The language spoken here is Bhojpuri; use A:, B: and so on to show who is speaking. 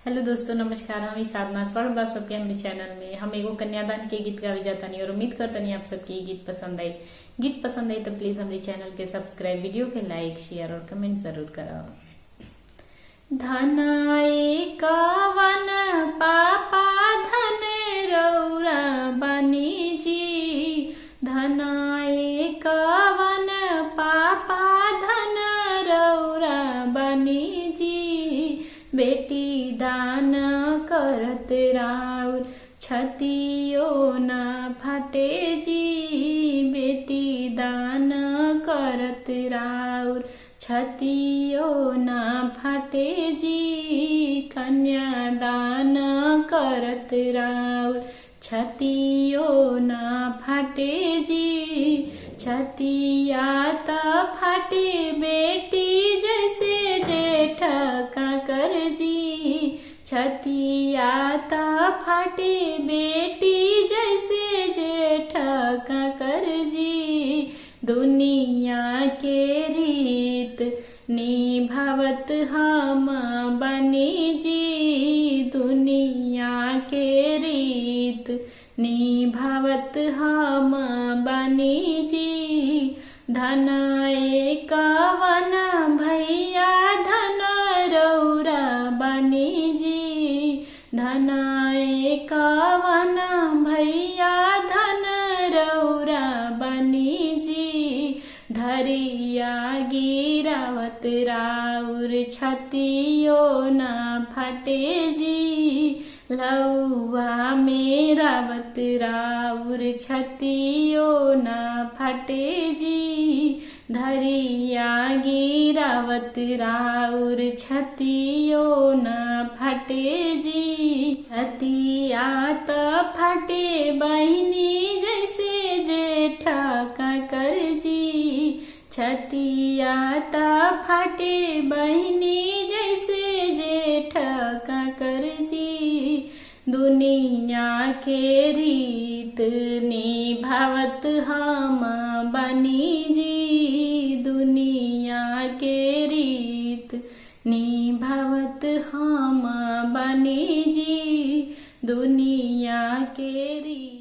A: हेलो दोस्तों, नमस्कार। हम साधना स्वागत आप सबके हमारे चैनल में। हम एगो कन्यादान के गीत गावे जातानी और उम्मीद करतानी आप सबके गीत पसंद आई। गीत पसंद आई तो प्लीज हमारे चैनल के सब्सक्राइब, वीडियो के लाइक, शेयर और कमेंट जरूर करो। धनाए कवन पापा धन रौरा बनी जी, धनाए कवन पापा धन रौरा बनी जी, बेटी दान करत राउर छतियो ना फटे जी, बेटी दान करत राउर छतियो ना फटे जी, कन्या दान करत राउर छतियो ना फटे जी, छतिया त फटे बेटी जैसे जेठ काकर जी, छतिया त फटे बेटी जैसे जेठ काकर जी, दुनिया के रीत निभावत हम बनी जी, दुनिया के रीत निभावत हम बनी जी, धनाए कवन भैया धन रौरा बनी जी, धनाए कवन भैया धन रौरा बनी जी, धरिया गिरावत राउर छतियो ना फटे जी, लौवा में रावत राउर छतियो ना फटे जी, धरिया गिरावत राउर छतियो ना फटे जी, छतिया त फटे बहिनी जैसे जेठ काकर जी, छतिया त फटे बहिनी जैसे जेठ काकर जी, दुनिया के रीत निभावत हम बनी जी, दुनिया के रीत निभावत हम बनी जी, दुनिया के रीत।